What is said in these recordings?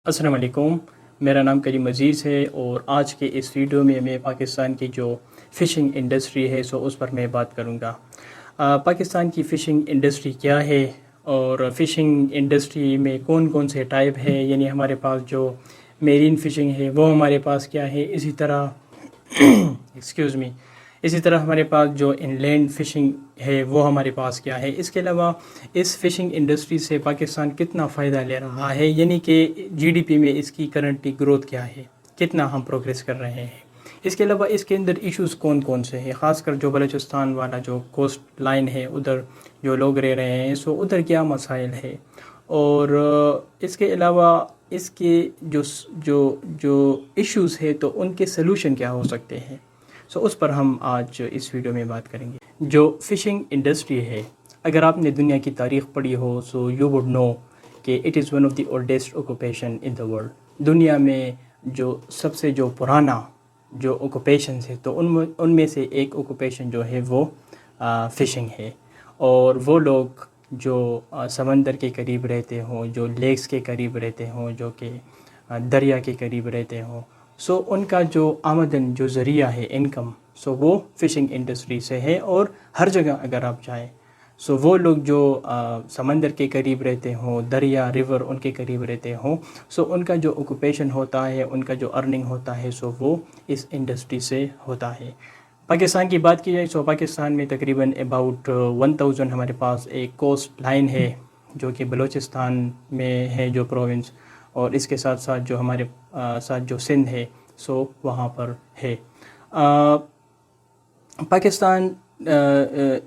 السلام علیکم، میرا نام کریم عزیز ہے اور آج کے اس ویڈیو میں پاکستان کی جو فشنگ انڈسٹری ہے اس پر میں بات کروں گا۔ پاکستان کی فشنگ انڈسٹری کیا ہے اور فشنگ انڈسٹری میں کون کون سے ٹائپ ہے، یعنی ہمارے پاس جو میرین فشنگ ہے وہ ہمارے پاس کیا ہے، اسی طرح اسی طرح ہمارے پاس جو ان لینڈ فشنگ ہے وہ ہمارے پاس کیا ہے۔ اس کے علاوہ اس فشنگ انڈسٹری سے پاکستان کتنا فائدہ لے رہا ہے، یعنی کہ جی ڈی پی میں اس کی کرنٹلی گروتھ کیا ہے، کتنا ہم پروگریس کر رہے ہیں۔ اس کے علاوہ اس کے اندر ایشوز کون کون سے ہیں، خاص کر جو بلوچستان والا جو کوسٹ لائن ہے ادھر جو لوگ رہ رہے ہیں ادھر کیا مسائل ہے، اور اس کے علاوہ اس کے جو ایشوز ہے تو ان کے سلوشن کیا ہو سکتے ہیں، اس پر ہم آج اس ویڈیو میں بات کریں گے۔ جو فشنگ انڈسٹری ہے، اگر آپ نے دنیا کی تاریخ پڑھی ہو یو وڈ نو کہ it is one of the oldest occupation in the world. دنیا میں جو سب سے جو پرانا جو آکوپیشنز ہے تو ان میں سے ایک آکوپیشن جو ہے وہ فشنگ ہے، اور وہ لوگ جو سمندر کے قریب رہتے ہوں، جو لیکس کے قریب رہتے ہوں، جو کہ دریا کے قریب رہتے ہوں، ان کا جو آمدن جو ذریعہ ہے انکم وہ فشنگ انڈسٹری سے ہے۔ اور ہر جگہ اگر آپ جائیں وہ لوگ جو سمندر کے قریب رہتے ہوں، دریا ریور ان کے قریب رہتے ہوں، ان کا جو آکوپیشن ہوتا ہے، ان کا جو ارننگ ہوتا ہے وہ اس انڈسٹری سے ہوتا ہے۔ پاکستان کی بات کی جائے پاکستان میں تقریباً اباؤٹ 1000 ہمارے پاس ایک کوسٹ لائن ہے جو کہ بلوچستان میں ہے جو پروونس، اور اس کے ساتھ ساتھ جو ہمارے ساتھ جو سندھ ہے وہاں پر ہے۔ پاکستان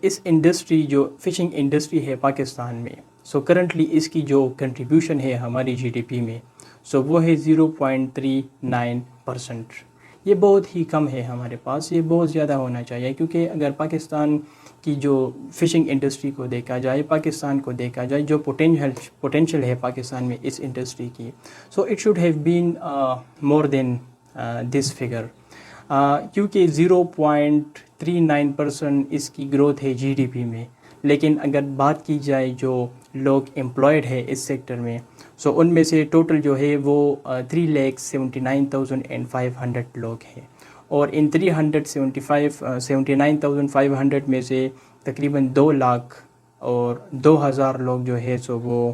اس انڈسٹری جو فشنگ انڈسٹری ہے پاکستان میں کرنٹلی اس کی جو کنٹریبیوشن ہے ہماری جی ڈی پی میں وہ ہے 0.39%۔ یہ بہت ہی کم ہے ہمارے پاس، یہ بہت زیادہ ہونا چاہیے، کیونکہ اگر پاکستان کی جو فشنگ انڈسٹری کو دیکھا جائے، پاکستان کو دیکھا جائے، جو پوٹینشیل ہے پاکستان میں اس انڈسٹری کی it should have been more than this figure, کیونکہ 0.39% اس کی گروتھ ہے جی ڈی پی میں۔ لیکن اگر بات کی جائے جو لوگ امپلائڈ ہے اس سیکٹر میں ان میں سے ٹوٹل جو ہے وہ 3,79,500 لوگ ہیں، اور ان 379,500 میں سے تقریباً 2 لاکھ اور 2,000 لوگ جو ہے وہ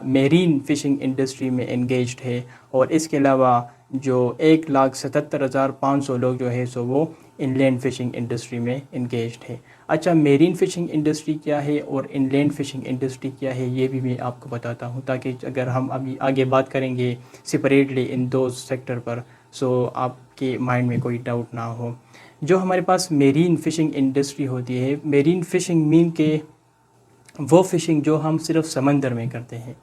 میرین فشنگ انڈسٹری میں انگیجڈ ہے، اور اس کے علاوہ جو 1,77,500 لوگ جو ہے وہ ان لینڈ فشنگ انڈسٹری میں انگیجڈ ہے۔ اچھا، میرین فشنگ انڈسٹری کیا ہے اور ان لینڈ فشنگ انڈسٹری کیا ہے یہ بھی میں آپ کو بتاتا ہوں، تاکہ اگر ہم ابھی آگے بات کریں گے سپریٹلی ان دو سیکٹر پر آپ کے مائنڈ میں کوئی ڈاؤٹ نہ ہو۔ جو ہمارے پاس میرین فشنگ انڈسٹری ہوتی ہے، میرین فشنگ مین کہ وہ فشنگ جو ہم صرف سمندر میں کرتے ہیں،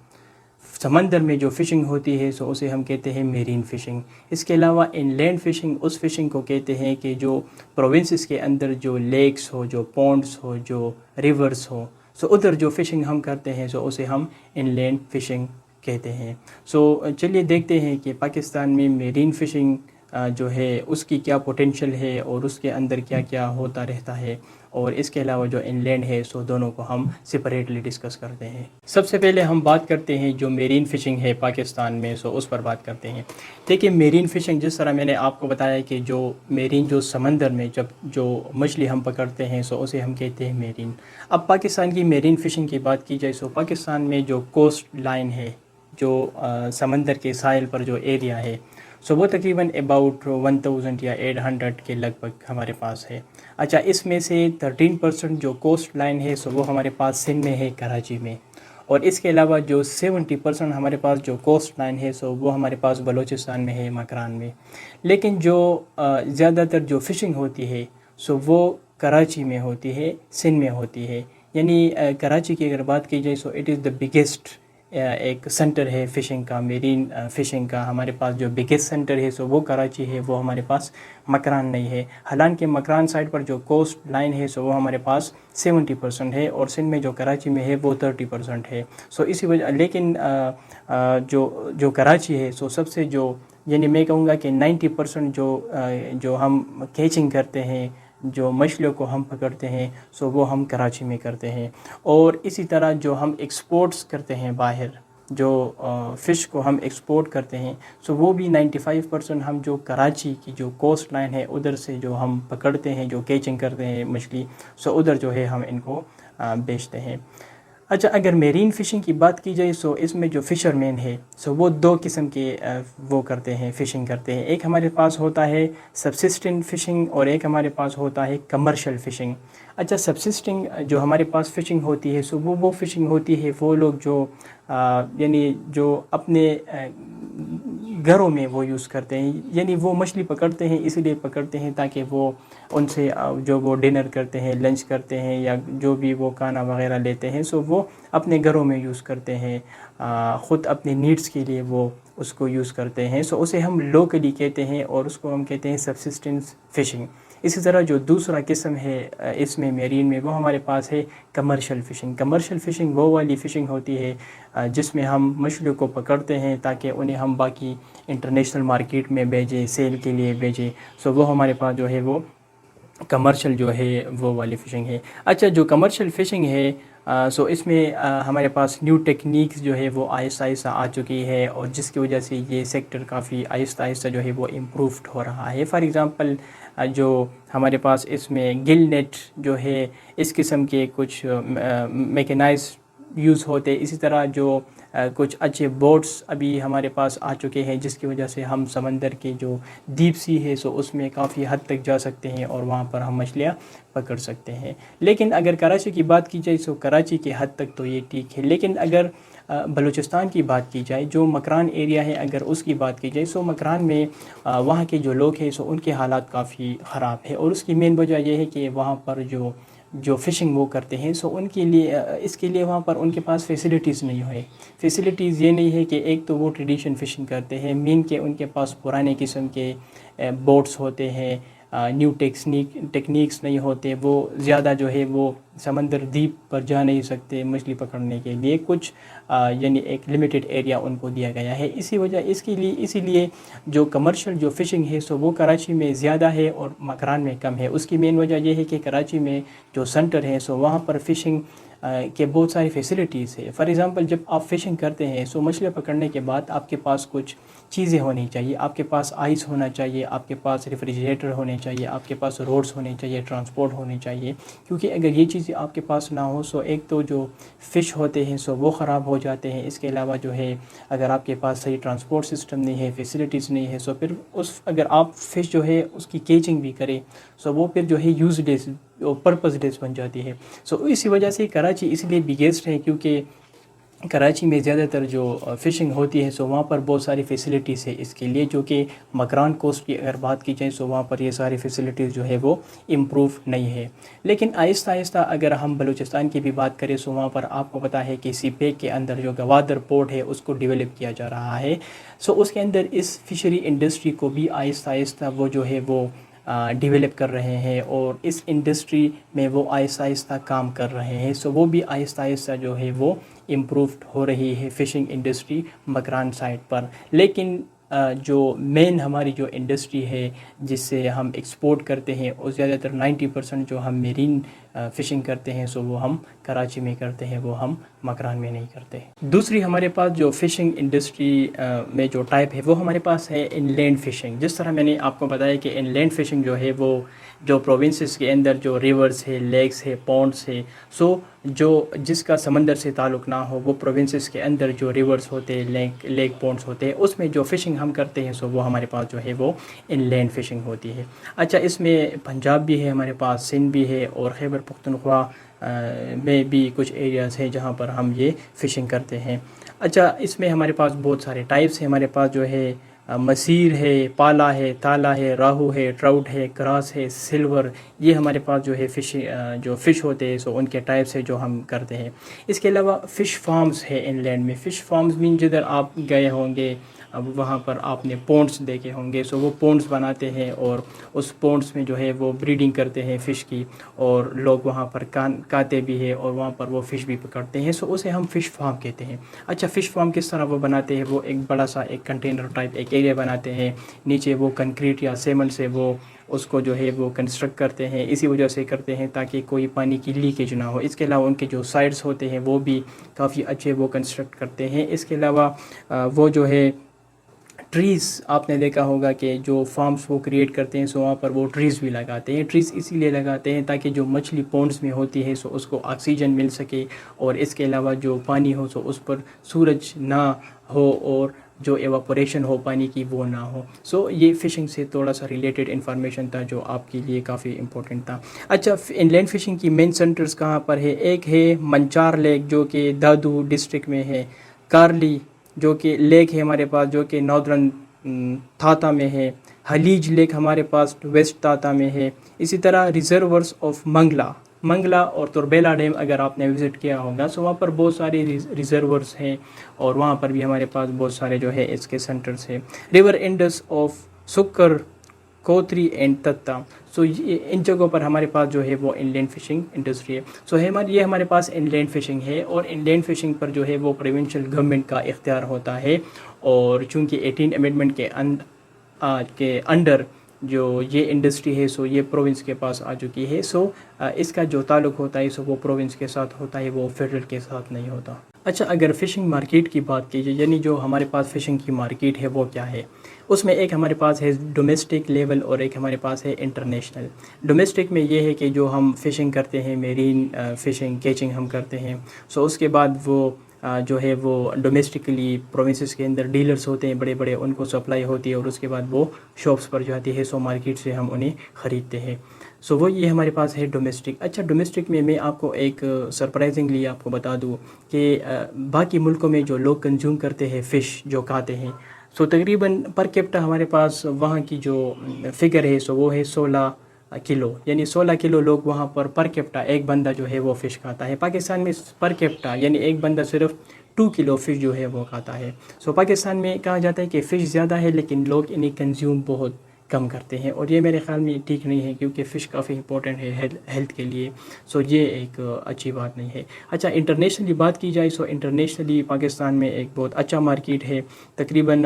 سمندر میں جو فشنگ ہوتی ہے اسے ہم کہتے ہیں میرین فشنگ۔ اس کے علاوہ ان لینڈ فشنگ اس فشنگ کو کہتے ہیں کہ جو پروونسز کے اندر جو لیکس ہو، جو پونڈس ہو، جو ریورز ہو ادھر جو فشنگ ہم کرتے ہیں اسے ہم ان لینڈ فشنگ کہتے ہیں۔ چلیے دیکھتے ہیں کہ پاکستان میں میرین فشنگ جو ہے اس کی کیا پوٹینشیل ہے اور اس کے اندر کیا کیا ہوتا رہتا ہے، اور اس کے علاوہ جو ان لینڈ ہے دونوں کو ہم سپریٹلی ڈسکس کرتے ہیں۔ سب سے پہلے ہم بات کرتے ہیں جو میرین فشنگ ہے پاکستان میں اس پر بات کرتے ہیں۔ دیکھیں، میرین فشنگ جس طرح میں نے آپ کو بتایا کہ جو میرین جو سمندر میں جب جو مچھلی ہم پکڑتے ہیں اسے ہم کہتے ہیں میرین۔ اب پاکستان کی میرین فشنگ کی بات کی جائے پاکستان میں جو کوسٹ لائن ہے، جو سمندر کے ساحل پر جو ایریا ہے وہ تقریباً اباؤٹ 1000 یا 800 کے لگ بھگ ہمارے پاس ہے۔ اچھا، اس میں سے 13% جو کوسٹ لائن ہے وہ ہمارے پاس سندھ میں ہے، کراچی میں، اور اس کے علاوہ جو 70% ہمارے پاس جو کوسٹ لائن ہے وہ ہمارے پاس بلوچستان میں ہے، مکران میں۔ لیکن جو زیادہ تر جو فشنگ ہوتی ہے وہ کراچی میں ہوتی ہے، سندھ میں ہوتی ہے۔ یعنی کراچی کی اگر بات کی جائے اٹ از دا بگیسٹ ایک سینٹر ہے فشنگ کا، میرین فشنگ کا۔ ہمارے پاس جو بگیسٹ سینٹر ہے وہ کراچی ہے، وہ ہمارے پاس مکران نہیں ہے۔ حالانکہ مکران سائڈ پر جو کوسٹ لائن ہے وہ ہمارے پاس 70% ہے، اور سندھ میں جو کراچی میں ہے وہ 30% ہے۔ اسی وجہ لیکن جو کراچی ہے سب سے جو یعنی میں کہوں گا کہ 90% جو ہم کیچنگ کرتے ہیں، جو مچھلیوں کو ہم پکڑتے ہیں وہ ہم کراچی میں کرتے ہیں۔ اور اسی طرح جو ہم ایکسپورٹس کرتے ہیں باہر جو فش کو ہم ایکسپورٹ کرتے ہیں سو وہ بھی 95% ہم جو کراچی کی جو کوسٹ لائن ہے ادھر سے جو ہم پکڑتے ہیں، جو کیچنگ کرتے ہیں مچھلی، سو ادھر جو ہے ہم ان کو بیچتے ہیں۔ اچھا، اگر میرین فشنگ کی بات کی جائے سو اس میں جو فشر مین ہے سو وہ دو قسم کے وہ کرتے ہیں، فشنگ کرتے ہیں۔ ایک ہمارے پاس ہوتا ہے سبسسٹنٹ فشنگ اور ایک ہمارے پاس ہوتا ہے کمرشل فشنگ۔ اچھا، سبسسٹنگ جو ہمارے پاس فشنگ ہوتی ہے سو وہ فشنگ ہوتی ہے، وہ لوگ جو یعنی جو اپنے گھروں میں وہ یوز کرتے ہیں، یعنی وہ مچھلی پکڑتے ہیں اس لیے پکڑتے ہیں تاکہ وہ ان سے جو وہ ڈنر کرتے ہیں، لنچ کرتے ہیں یا جو بھی وہ کھانا وغیرہ لیتے ہیں سو وہ اپنے گھروں میں یوز کرتے ہیں، خود اپنے نیڈس کے لیے وہ اس کو یوز کرتے ہیں، سو اسے ہم لوکلی کہتے ہیں اور اس کو ہم کہتے ہیں سبسسٹنس فشنگ۔ اسی طرح جو دوسرا قسم ہے اس میں میرین میں، وہ ہمارے پاس ہے کمرشل فشنگ۔ کمرشل فشنگ وہ والی فشنگ ہوتی ہے جس میں ہم مچھلیوں کو پکڑتے ہیں تاکہ انہیں ہم باقی انٹرنیشنل مارکیٹ میں بھیجیں، سیل کے لیے بھیجیں، سو وہ ہمارے پاس جو ہے وہ کمرشل جو ہے وہ والی فشنگ ہے۔ اچھا، جو کمرشل فشنگ ہے سو اس میں ہمارے پاس نیو ٹیکنیکس جو ہے وہ آہستہ آہستہ آ چکی ہے اور جس کی وجہ سے یہ سیکٹر کافی آہستہ آہستہ جو ہے وہ امپرووڈ ہو رہا ہے۔ فار ایگزامپل جو ہمارے پاس اس میں گل نیٹ جو ہے، اس قسم کے کچھ میکینائز یوز ہوتے، اسی طرح جو کچھ اچھے بوٹس ابھی ہمارے پاس آ چکے ہیں جس کی وجہ سے ہم سمندر کے جو ڈیپ سی ہے سو اس میں کافی حد تک جا سکتے ہیں اور وہاں پر ہم مچھلیاں پکڑ سکتے ہیں۔ لیکن اگر کراچی کی بات کی جائے سو کراچی کے حد تک تو یہ ٹھیک ہے، لیکن اگر بلوچستان کی بات کی جائے، جو مکران ایریا ہے اگر اس کی بات کی جائے سو مکران میں وہاں کے جو لوگ ہیں سو ان کے حالات کافی خراب ہے، اور اس کی مین وجہ یہ ہے کہ وہاں پر جو فشنگ وہ کرتے ہیں سو ان کے لیے اس کے لیے وہاں پر ان کے پاس فیسلٹیز نہیں ہوئے۔ فیسلٹیز یہ نہیں ہے کہ ایک تو وہ ٹریڈیشن فشنگ کرتے ہیں، مین کہ ان کے پاس پرانے قسم کے بوٹس ہوتے ہیں، نیو ٹیکنیکس نہیں ہوتے، وہ زیادہ جو ہے وہ سمندر ڈیپ پر جا نہیں سکتے مچھلی پکڑنے کے لیے، کچھ یعنی ایک لمیٹڈ ایریا ان کو دیا گیا ہے۔ اسی لیے جو کمرشل جو فشنگ ہے سو وہ کراچی میں زیادہ ہے اور مکران میں کم ہے۔ اس کی مین وجہ یہ ہے کہ کراچی میں جو سینٹر ہے سو وہاں پر فشنگ کے بہت ساری فیسلٹیز ہے۔ فار ایگزامپل جب آپ فشنگ کرتے ہیں سو مچھلیاں پکڑنے کے بعد آپ کے پاس کچھ چیزیں ہونی چاہیے، آپ کے پاس آئس ہونا چاہیے، آپ کے پاس ریفریجریٹر ہونے چاہیے، آپ کے پاس روڈز ہونے چاہیے، ٹرانسپورٹ ہونے چاہیے، کیونکہ اگر یہ چیزیں آپ کے پاس نہ ہو سو ایک تو جو فش ہوتے ہیں سو وہ خراب ہو جاتے ہیں، اس کے علاوہ جو ہے اگر آپ کے پاس صحیح ٹرانسپورٹ سسٹم نہیں ہے، فیسلٹیز نہیں ہے، سو پھر اگر آپ فش جو ہے اس کی کیچنگ بھی کریں سو وہ پھر جو ہے یوز لیس پرپز لیس بن جاتی ہے۔ سو اسی وجہ سے کراچی اس لیے بگیسٹ ہے کیونکہ کراچی میں زیادہ تر جو فشنگ ہوتی ہے سو وہاں پر بہت ساری فیسلٹیز ہے اس کے لیے، جو کہ مکران کوسٹ کی اگر بات کی جائے سو وہاں پر یہ ساری فیسلٹیز جو ہے وہ امپروو نہیں ہے۔ لیکن آہستہ آہستہ اگر ہم بلوچستان کی بھی بات کریں سو وہاں پر آپ کو پتہ ہے کہ سی پیک کے اندر جو گوادر پورٹ ہے اس کو ڈیولپ کیا جا رہا ہے، سو اس کے اندر اس فشری انڈسٹری کو بھی آہستہ آہستہ وہ جو ہے وہ ڈیولپ کر رہے ہیں اور اس انڈسٹری میں وہ آہستہ آہستہ کام کر رہے ہیں، سو وہ بھی آہستہ آہستہ جو ہے وہ امپرووڈ ہو رہی ہے فشنگ انڈسٹری مکران سائٹ پر۔ لیکن جو مین ہماری جو انڈسٹری ہے جس سے ہم ایکسپورٹ کرتے ہیں اور زیادہ تر 90% جو ہم میرین فشنگ کرتے ہیں سو وہ ہم کراچی میں کرتے ہیں، وہ ہم مکران میں نہیں کرتے۔ دوسری ہمارے پاس جو فشنگ انڈسٹری میں جو ٹائپ ہے وہ ہمارے پاس ہے ان لینڈ فشنگ۔ جس طرح میں نے آپ کو بتایا کہ ان لینڈ فشنگ جو ہے وہ جو پروونسز کے اندر جو ریورز ہے، لیکس ہے، پونڈس ہے، سو جو جس کا سمندر سے تعلق نہ ہو وہ پروونسز کے اندر جو ریورز ہوتے ہیں، لیک پونڈس ہوتے ہیں، اس میں جو فشنگ ہم کرتے ہیں سو وہ ہمارے پاس جو ہے وہ ان لینڈ فشنگ ہوتی ہے۔ اچھا، اس میں پنجاب بھی ہے ہمارے پاس، سندھ بھی ہے اور خیبر پختونخوا میں بھی کچھ ایریاز ہیں جہاں پر ہم یہ فشنگ کرتے ہیں۔ اچھا، اس میں ہمارے پاس بہت سارے ٹائپس ہیں، ہمارے پاس جو ہے مسیر ہے، پالا ہے، تالا ہے، راہو ہے، ٹراؤٹ ہے، کراس ہے، سلور، یہ ہمارے پاس جو ہے فش ہوتے ہیں سو ان کے ٹائپس ہے جو ہم کرتے ہیں۔ اس کے علاوہ فش فارمز ہے ان لینڈ میں۔ فش فارمز مین جدھر آپ گئے ہوں گے اب وہاں پر آپ نے پونڈس دیکھے ہوں گے، سو وہ پونڈس بناتے ہیں اور اس پونڈس میں جو ہے وہ بریڈنگ کرتے ہیں فش کی، اور لوگ وہاں پر کھاتے بھی ہیں اور وہاں پر وہ فش بھی پکڑتے ہیں، سو اسے ہم فش فارم کہتے ہیں۔ اچھا، فش فارم کس طرح وہ بناتے ہیں؟ وہ ایک بڑا سا ایک کنٹینر ٹائپ ایک ایریا بناتے ہیں، نیچے وہ کنکریٹ یا سیمنٹ سے وہ اس کو جو ہے وہ کنسٹرکٹ کرتے ہیں، اسی وجہ سے کرتے ہیں تاکہ کوئی پانی کی لیکیج نہ ہو۔ اس کے علاوہ ان کے جو سائڈس ہوتے ہیں وہ بھی کافی اچھے وہ کنسٹرکٹ کرتے ہیں۔ اس کے علاوہ وہ جو ہے ٹریز، آپ نے دیکھا ہوگا کہ جو فارمز وہ کریٹ کرتے ہیں، سو وہاں پر وہ ٹریز بھی لگاتے ہیں۔ ٹریز اسی لیے لگاتے ہیں تاکہ جو مچھلی پونڈز میں ہوتی ہے سو اس کو آکسیجن مل سکے، اور اس کے علاوہ جو پانی ہو سو اس پر سورج نہ ہو اور جو ایواپوریشن ہو پانی کی وہ نہ ہو۔ سو یہ فشنگ سے تھوڑا سا ریلیٹڈ انفارمیشن تھا جو آپ کے لیے کافی امپورٹنٹ تھا۔ اچھا، ان لینڈ فشنگ کی مین سینٹرز کہاں پر ہے؟ ایک ہے منچار لیک جو کہ دادو ڈسٹرکٹ میں ہے، کارلی جو کہ لیک ہے ہمارے پاس جو کہ ناردرن تھاتا میں ہے، حلیج لیک ہمارے پاس ویسٹ تھاتا میں ہے، اسی طرح ریزرورس آف منگلا اور تربیلا ڈیم اگر آپ نے وزٹ کیا ہوگا، سو وہاں پر بہت سارے ریزرورس ہیں اور وہاں پر بھی ہمارے پاس بہت سارے جو ہے اس کے سینٹرز ہیں۔ River Indus of Sukkur, Kotri and Thatta, so ان جگہوں پر ہمارے پاس جو ہے وہ ان لینڈ فشنگ انڈسٹری ہے۔ سو یہ ہمارے پاس ان لینڈ فشنگ ہے، اور ان لینڈ فشنگ پر جو ہے وہ پروونشل گورنمنٹ کا اختیار ہوتا ہے، اور چونکہ 18 امینڈمنٹ کے انڈر جو یہ انڈسٹری ہے سو یہ پروونس کے پاس آ چکی ہے، سو اس کا جو تعلق ہوتا ہے سو وہ پروونس کے ساتھ ہوتا ہے، وہ فیڈرل کے ساتھ نہیں ہوتا۔ اچھا، اگر فشنگ مارکیٹ کی بات کی جائے، یعنی جو ہمارے پاس فشنگ کی مارکیٹ ہے وہ کیا ہے، اس میں ایک ہمارے پاس ہے ڈومیسٹک لیول اور ایک ہمارے پاس ہے انٹرنیشنل۔ ڈومیسٹک میں یہ ہے کہ جو ہم فشنگ کرتے ہیں، میرین فشنگ کیچنگ ہم کرتے ہیں، سو اس کے بعد وہ جو ہے وہ ڈومیسٹکلی پروونسز کے اندر ڈیلرز ہوتے ہیں بڑے بڑے، ان کو سپلائی ہوتی ہے اور اس کے بعد وہ شاپس پر جاتی ہے، سو مارکیٹ سے ہم انہیں خریدتے ہیں، سو وہ یہ ہمارے پاس ہے ڈومیسٹک۔ اچھا، ڈومیسٹک میں آپ کو ایک سرپرائزنگلی آپ کو بتا دوں کہ باقی ملکوں میں جو لوگ کنزیوم کرتے ہیں فش جو کھاتے ہیں، سو تقریباً پر کیپٹا ہمارے پاس وہاں کی جو فگر ہے سو وہ ہے 16 کلو، یعنی 16 کلو لوگ وہاں پر کیپٹا ایک بندہ جو ہے وہ فش کھاتا ہے۔ پاکستان میں پر کیپٹا یعنی ایک بندہ صرف 2 کلو فش جو ہے وہ کھاتا ہے۔ سو پاکستان میں کہا جاتا ہے کہ فش زیادہ ہے لیکن لوگ انہیں کنزیوم بہت کم کرتے ہیں، اور یہ میرے خیال میں ٹھیک نہیں ہے کیونکہ فش کافی امپورٹنٹ ہے ہیلتھ کے لیے، سو یہ ایک اچھی بات نہیں ہے۔ اچھا، انٹرنیشنلی بات کی جائے، سو انٹرنیشنلی پاکستان میں ایک بہت اچھا مارکیٹ ہے۔ تقریباً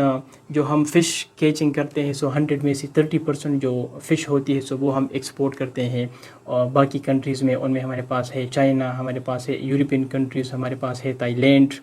جو ہم فش کیچنگ کرتے ہیں سو 100 میں سے 30% جو فش ہوتی ہے سو وہ ہم ایکسپورٹ کرتے ہیں، اور باقی کنٹریز میں ان میں ہمارے پاس ہے چائنا، ہمارے پاس ہے یورپین کنٹریز، ہمارے پاس ہے تائی لینڈ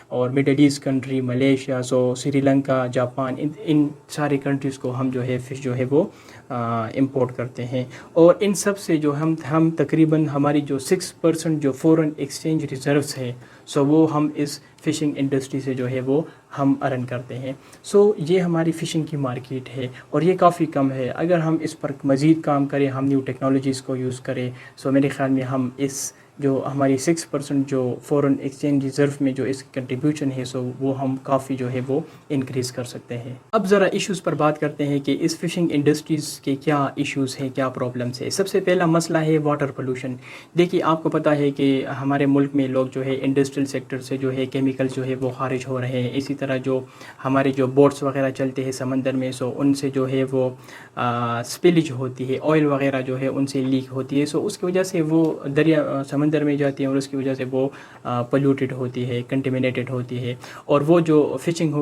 اور مڈل ایسٹ کنٹری ملیشیا، سو سری لنکا، جاپان، ان سارے کنٹریز کو ہم جو ہے فش جو ہے وہ امپورٹ کرتے ہیں، اور ان سب سے جو ہم تقریباً ہماری جو 6% جو فورن ایکسچینج ریزروز ہے سو وہ ہم اس فشنگ انڈسٹری سے جو ہے وہ ہم ارن کرتے ہیں۔ سو یہ ہماری فشنگ کی مارکیٹ ہے اور یہ کافی کم ہے۔ اگر ہم اس پر مزید کام کریں، ہم نیو ٹیکنالوجیز کو یوز کریں، سو میرے خیال میں ہم اس جو ہماری 6% جو فورن ایکسچینج ریزرو میں جو اس کنٹریبیوشن ہے سو وہ ہم کافی جو ہے وہ انکریز کر سکتے ہیں۔ اب ذرا ایشوز پر بات کرتے ہیں کہ اس فشنگ انڈسٹریز کے کیا ایشوز ہیں، کیا پرابلمس ہیں۔ سب سے پہلا مسئلہ ہے واٹر پولوشن۔ دیکھیے، آپ کو پتہ ہے کہ ہمارے ملک میں لوگ جو ہے انڈسٹریل سیکٹر سے جو ہے کیمیکل جو ہے وہ خارج ہو رہے ہیں، اسی طرح جو ہمارے جو بوٹس وغیرہ چلتے ہیں سمندر میں سو ان سے جو ہے وہ سپیلیج ہوتی ہے، آئل وغیرہ جو ہے ان سے لیک ہوتی ہے، سو اس کی وجہ سے وہ سمندر میں جاتی ہیں اور اس کی وجہ سے وہ پلیوٹیڈ ہوتی ہے، کنٹیمنیٹڈ ہوتی ہے، اور وہ جو فشنگ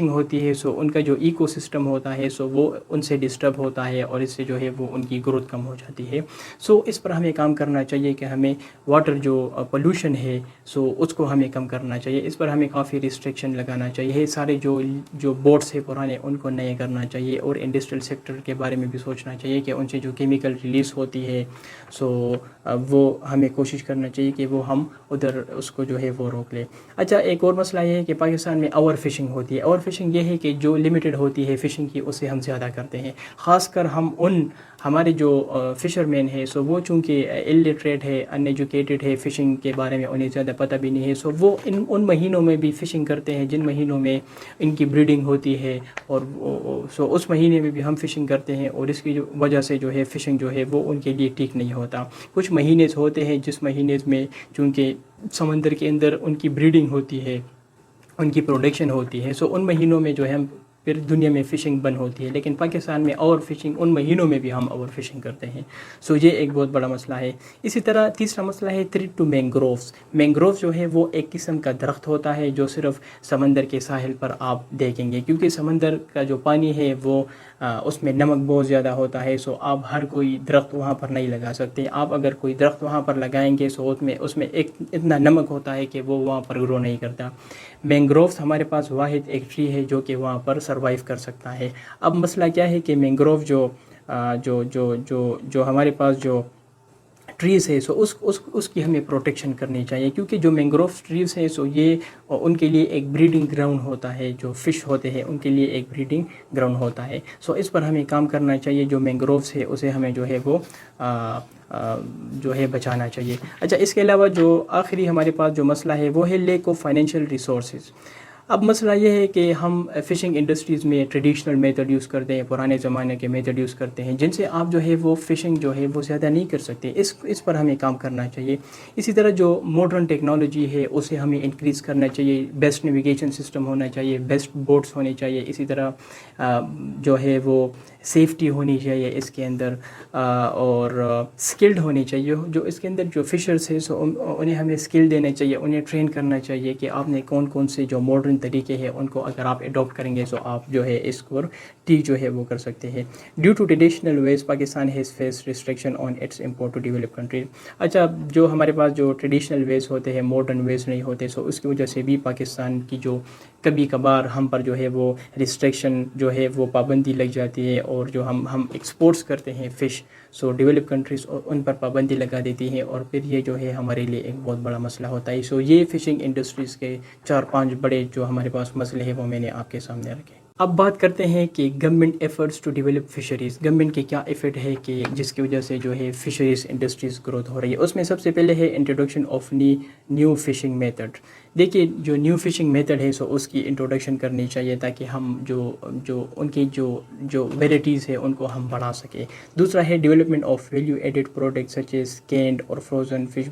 ہوتی ہے سو ان کا جو ایکو سسٹم ہوتا ہے سو وہ ان سے ڈسٹرب ہوتا ہے اور اس سے جو ہے وہ ان کی گروتھ کم ہو جاتی ہے۔ سو اس پر ہمیں کام کرنا چاہیے کہ ہمیں واٹر جو پولوشن ہے سو اس کو ہمیں کم کرنا چاہیے، اس پر ہمیں کافی ریسٹرکشن لگانا چاہیے، سارے جو بوٹس ہیں پرانے ان کو نئے کرنا چاہیے، اور انڈسٹریل سیکٹر کے بارے میں بھی سوچنا چاہیے کہ ان سے جو کیمیکل ریلیز ہوتی ہے سو وہ ہمیں کوشش کرنا چاہیے کہ وہ ہم ادھر اس کو جو ہے وہ روک لیں۔ اچھا، ایک اور مسئلہ یہ ہے کہ پاکستان میں اوور فشنگ ہوتی ہے۔ اوور فشنگ یہ ہے کہ جو لمیٹڈ ہوتی ہے فشنگ کی اس سے ہم زیادہ کرتے ہیں، خاص کر ہمارے جو فشر مین ہے سو وہ چونکہ الٹریٹ ہے، ان ایجوکیٹڈ ہے، فشنگ کے بارے میں انہیں زیادہ پتہ بھی نہیں ہے، سو وہ ان مہینوں میں بھی فشنگ کرتے ہیں جن مہینوں میں ان کی بریڈنگ ہوتی ہے، اور سو اس مہینے میں بھی ہم فشنگ کرتے ہیں، اور اس کی وجہ سے جو ہے فشنگ جو ہے وہ ان کے لیے ٹھیک نہیں ہوتا۔ کچھ مہینے ہوتے ہیں جس مہینے میں چونکہ سمندر کے اندر ان کی بریڈنگ ہوتی ہے ان کی پروڈکشن ہوتی ہے. سو ان مہینوں میں جو ہے ہم پھر دنیا میں فشنگ بند ہوتی ہے, لیکن پاکستان میں اوور فشنگ ان مہینوں میں بھی ہم اوور فشنگ کرتے ہیں. سو یہ ایک بہت بڑا مسئلہ ہے. اسی طرح تیسرا مسئلہ ہے تھریٹ ٹو مینگرووز. مینگرووز جو ہے وہ ایک قسم کا درخت ہوتا ہے جو صرف سمندر کے ساحل پر آپ دیکھیں گے, کیونکہ سمندر کا جو پانی ہے وہ اس میں نمک بہت زیادہ ہوتا ہے. سو آپ ہر کوئی درخت وہاں پر نہیں لگا سکتے. آپ اگر کوئی درخت وہاں پر لگائیں گے سو اس میں ایک اتنا نمک ہوتا ہے کہ وہ وہاں پر گرو نہیں کرتا. مینگرووز ہمارے پاس واحد ایک ٹری ہے جو کہ وہاں پر سروائیو کر سکتا ہے. اب مسئلہ کیا ہے کہ مینگروو جو ہمارے پاس جو ٹریز ہے سو اس کی ہمیں پروٹیکشن کرنی چاہیے, کیونکہ جو مینگروو ٹریز ہیں سو یہ ان کے لیے ایک بریڈنگ گراؤنڈ ہوتا ہے. جو فش ہوتے ہیں ان کے لیے ایک بریڈنگ گراؤنڈ ہوتا ہے. سو اس پر ہمیں کام کرنا چاہیے. جو مینگرووز ہے اسے ہمیں جو ہے وہ جو ہے بچانا چاہیے. اچھا, اس کے علاوہ جو آخری ہمارے پاس جو مسئلہ ہے وہ ہے لیک آف فائنینشیل ریسورسز. اب مسئلہ یہ ہے کہ ہم فشنگ انڈسٹریز میں ٹریڈیشنل میتھڈ یوز کرتے ہیں, پرانے زمانے کے میتھڈ یوز کرتے ہیں, جن سے آپ جو ہے وہ فشنگ جو ہے وہ زیادہ نہیں کر سکتے. اس پر ہمیں کام کرنا چاہیے. اسی طرح جو ماڈرن ٹیکنالوجی ہے اسے ہمیں انکریز کرنا چاہیے. بیسٹ نیویگیشن سسٹم ہونا چاہیے, بیسٹ بوٹس ہونے چاہیے. اسی طرح جو ہے وہ سیفٹی ہونی چاہیے اس کے اندر, اور اسکلڈ ہونی چاہیے. جو اس کے اندر جو فشرس ہے سو انہیں ہمیں اسکل دینا چاہیے, انہیں ٹرین کرنا چاہیے کہ آپ نے کون سے جو ماڈرن طریقے ہیں ان کو اگر آپ اڈاپٹ کریں گے سو آپ جو ہے اس کو ٹی جو ہے وہ کر سکتے ہیں. Due to traditional ways Pakistan has faced restriction on its import to develop countries. اچھا, جو ہمارے پاس جو ٹریڈیشنل ویز ہوتے ہیں ماڈرن ویز نہیں ہوتے, سو اس کی وجہ سے بھی پاکستان کی جو کبھی کبھار ہم پر جو ہے وہ ریسٹرکشن جو ہے وہ پابندی لگ جاتی ہے. اور جو ہم ایکسپورٹس کرتے ہیں فش, سو ڈیولپ کنٹریز ان پر پابندی لگا دیتی ہیں, اور پھر یہ جو ہے ہمارے لیے ایک بہت بڑا مسئلہ ہوتا ہے. سو یہ فشنگ انڈسٹریز کے 4-5 بڑے جو ہمارے پاس مسئلے ہیں وہ میں نے آپ کے سامنے رکھے. اب بات کرتے ہیں کہ government efforts to develop fisheries. Government کے کیا ایفرٹ ہے کہ جس کی وجہ سے جو ہے فشریز انڈسٹریز گروتھ ہو رہی ہے. اس میں سب سے پہلے ہے introduction of new fishing method. دیکھیے, جو نیو فشنگ میتھڈ ہے سو اس کی انٹروڈکشن کرنی چاہیے تاکہ ہم جو ان کی جو ویرائٹیز ہے ان کو ہم بڑھا سکیں. دوسرا ہے development of value added products such as canned اور فروزن فش.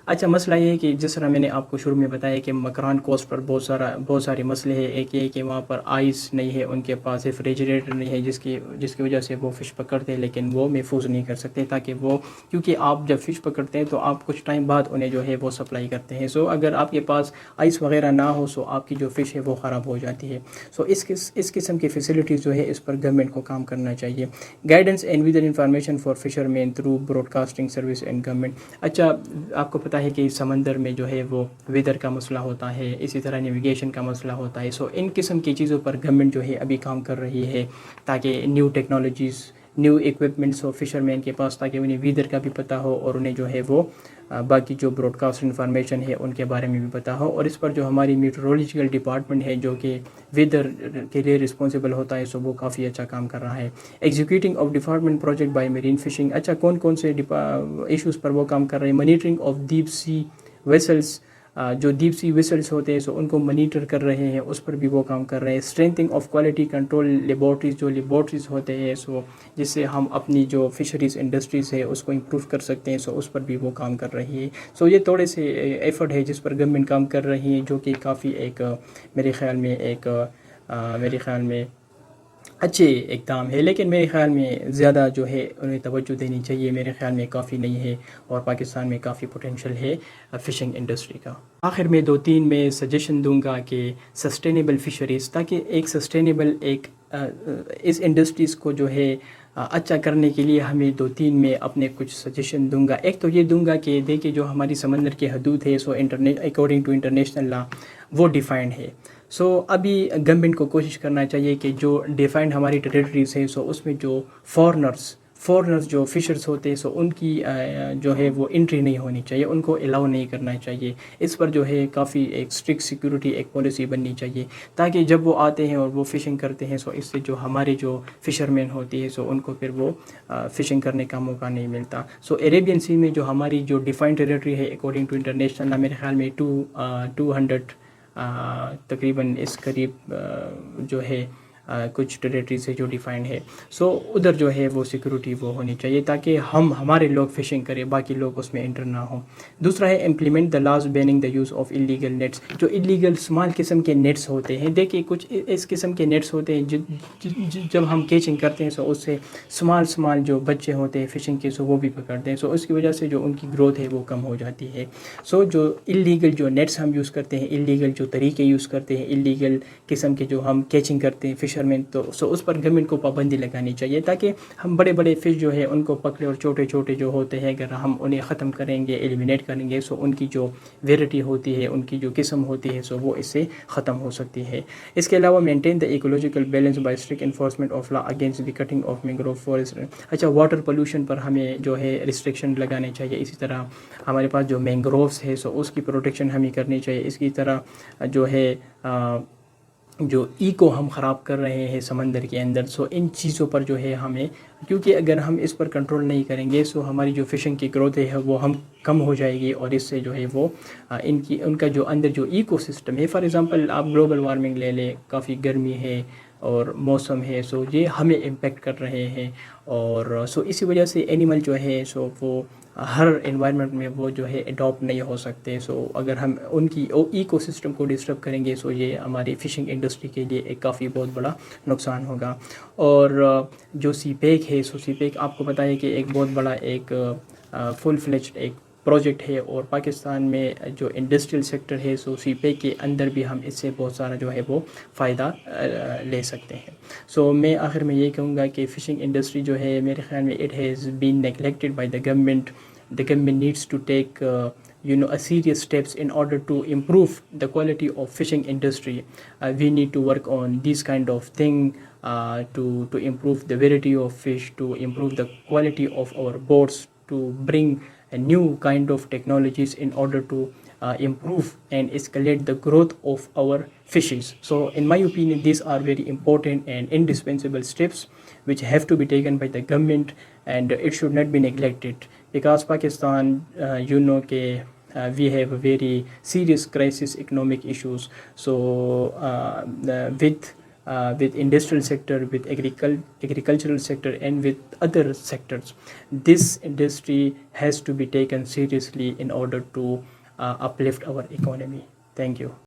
اچھا, مسئلہ یہ ہے کہ جس طرح میں نے آپ کو شروع میں بتایا کہ مکران کوسٹ پر بہت سارے مسئلے ہیں. ایک یہ کہ وہاں پر آئس نہیں ہے, ان کے پاس ریفریجریٹر نہیں ہے جس کی وجہ سے وہ فش پکڑتے ہیں لیکن وہ محفوظ نہیں کر سکتے, تاکہ وہ کیونکہ آپ جب فش پکڑتے ہیں تو آپ کچھ ٹائم بعد انہیں جو ہے وہ سپلائی کرتے ہیں. سو اگر آپ کے پاس آئس وغیرہ نہ ہو سو آپ کی جو فش ہے وہ خراب ہو جاتی ہے. سو اس قسم کی فیسلٹیز جو ہے اس پر گورنمنٹ کو کام کرنا چاہیے. Guidance and weather information for fishermen through broadcasting service and government. اچھا, آپ کو پتہ ہے کہ سمندر میں جو ہے وہ ویدر کا مسئلہ ہوتا ہے, اسی طرح نیویگیشن کا مسئلہ ہوتا ہے. سو ان قسم کی چیزوں پر گورنمنٹ جو ہے ابھی کام کر رہی ہے تاکہ نیو ٹیکنالوجیز, نیو ایکوپمنٹس ہو فشر مین کے پاس, تاکہ انہیں ویدر کا بھی پتہ ہو اور انہیں جو ہے وہ باقی جو براڈ کاسٹ انفارمیشن ہے ان کے بارے میں بھی پتہ ہو. اور اس پر جو ہماری میٹرولوجیکل ڈپارٹمنٹ ہے جو کہ ویدر کے لیے رسپانسبل ہوتا ہے سو وہ کافی اچھا کام کر رہا ہے. Executing of department project by marine fishing. اچھا, کون سے ایشوز پر وہ کام کر رہے ہیں؟ Monitoring of deep sea vessels. جو ڈیپ سی ویسلس ہوتے ہیں سو ان کو مانیٹر کر رہے ہیں, اس پر بھی وہ کام کر رہے ہیں. Strengthening of quality control laboratories. جو لیبارٹریز ہوتے ہیں سو جس سے ہم اپنی جو فشریز انڈسٹریز ہے اس کو امپروو کر سکتے ہیں, سو اس پر بھی وہ کام کر رہی ہے. سو یہ تھوڑے سے ایفرٹ ہے جس پر گورنمنٹ کام کر رہی ہے, جو کہ کافی ایک میرے خیال میں اچھے اقدام ہے. لیکن میرے خیال میں زیادہ جو ہے انہیں توجہ دینی چاہیے. میرے خیال میں کافی نہیں ہے, اور پاکستان میں کافی پوٹینشیل ہے فشنگ انڈسٹری کا. آخر میں 2-3 میں سجیشن دوں گا کہ سسٹینیبل فشریز, تاکہ ایک سسٹینیبل اس انڈسٹریز کو جو ہے اچھا کرنے کے لیے ہمیں 2-3 میں اپنے کچھ سجیشن دوں گا. ایک تو یہ دوں گا کہ دیکھیے جو ہماری سمندر کی حدود ہے so according to international law وہ ڈیفائنڈ ہے. سو ابھی گورنمنٹ کو کوشش کرنا چاہیے کہ جو ڈیفائنڈ ہماری ٹیریٹریز ہے سو اس میں جو فورنرز جو فشرز ہوتے ہیں سو ان کی جو ہے وہ انٹری نہیں ہونی چاہیے, ان کو الاؤ نہیں کرنا چاہیے. اس پر جو ہے کافی ایک اسٹرکٹ سیکیورٹی ایک پالیسی بننی چاہیے, تاکہ جب وہ آتے ہیں اور وہ فشنگ کرتے ہیں سو اس سے جو ہمارے جو فشر مین ہوتی ہے سو ان کو پھر وہ فشنگ کرنے کا موقع نہیں ملتا. سو عربین سی میں جو ہماری جو ڈیفائنڈ ٹیریٹری ہے اکارڈنگ ٹو انٹرنیشنل میرے خیال میں 200 تقریباً اس قریب جو ہے کچھ ٹریٹری سے جو ڈیفائنڈ ہے. سو ادھر جو ہے وہ سیکورٹی وہ ہونی چاہیے تاکہ ہمارے لوگ فشنگ کریں, باقی لوگ اس میں انٹر نہ ہوں. دوسرا ہے implement the laws banning the use of illegal nets. جو انلیگل اسمال قسم کے نیٹس ہوتے ہیں, دیکھیے کچھ اس قسم کے نیٹس ہوتے ہیں جب ہم کیچنگ کرتے ہیں سو اس سے اسمال جو بچے ہوتے ہیں فشنگ کے سو وہ بھی پکڑتے ہیں, سو اس کی وجہ سے جو ان کی گروتھ ہے وہ کم ہو جاتی ہے. سو جو انلیگل جو نیٹس ہم یوز کرتے ہیں, انلیگل جو طریقے یوز کرتے ہیں, انلیگل قسم کے جو ہم کیچنگ کرتے ہیں فشرمین, تو سو اس پر گورنمنٹ کو پابندی لگانی چاہیے تاکہ ہم بڑے بڑے فش جو ہے ان کو پکڑے, اور چھوٹے چھوٹے جو ہوتے ہیں اگر ہم انہیں ختم کریں گے, ایلیمنیٹ کریں گے, سو ان کی جو ویرائٹی ہوتی ہے, ان کی جو قسم ہوتی ہے, سو وہ اس سے ختم ہو سکتی ہے. اس کے علاوہ maintain the ecological balance by strict enforcement of law against the cutting of mangrove forest. اچھا, واٹر پولوشن پر ہمیں جو ہے ریسٹرکشن لگانے چاہیے. اسی طرح ہمارے پاس جو مینگرووس ہے سو اس کی پروٹیکشن ہمیں کرنی چاہیے. اس کی طرح جو ہے جو ایکو ہم خراب کر رہے ہیں سمندر کے اندر, سو ان چیزوں پر جو ہے ہمیں, کیونکہ اگر ہم اس پر کنٹرول نہیں کریں گے سو ہماری جو فشنگ کی گروتھ ہے وہ ہم کم ہو جائے گی, اور اس سے جو ہے وہ ان کا جو اندر جو ایکو سسٹم ہے, فار ایگزامپل آپ گلوبل وارمنگ لے لیں, کافی گرمی ہے اور موسم ہے, سو یہ ہمیں امپیکٹ کر رہے ہیں, اور سو اسی وجہ سے اینیمل جو ہے سو وہ ہر انوائرمنٹ میں وہ جو ہے اڈاپٹ نہیں ہو سکتے. سو اگر ہم ان کی ایکو سسٹم کو ڈسٹرب کریں گے سو یہ ہماری فشنگ انڈسٹری کے لیے ایک کافی بہت بڑا نقصان ہوگا. اور جو سی پیک ہے سو سی پیک آپ کو پتہ ہے کہ ایک بہت بڑا ایک فل فلیجڈ ایک پروجیکٹ ہے, اور پاکستان میں جو انڈسٹریل سیکٹر ہے سو سی پیک کے اندر بھی ہم اس سے بہت سارا جو ہے وہ فائدہ لے سکتے ہیں. سو میں آخر میں یہ کہوں گا کہ فشنگ انڈسٹری جو ہے میرے خیال میں it has been neglected by the government. The government needs to take a serious steps in order to improve the quality of fishing industry. We need to work on these kind of thing to improve the variety of fish, to improve the quality of our boats, to bring a new kind of technologies in order to improve and escalate the growth of our fishes. So in my opinion these are very important and indispensable steps which have to be taken by the government, and it should not be neglected, because Pakistan we have a very serious crisis, economic issues. So with industrial sector, with agricultural sector, and with other sectors, this industry has to be taken seriously in order to uplift our economy. Thank you.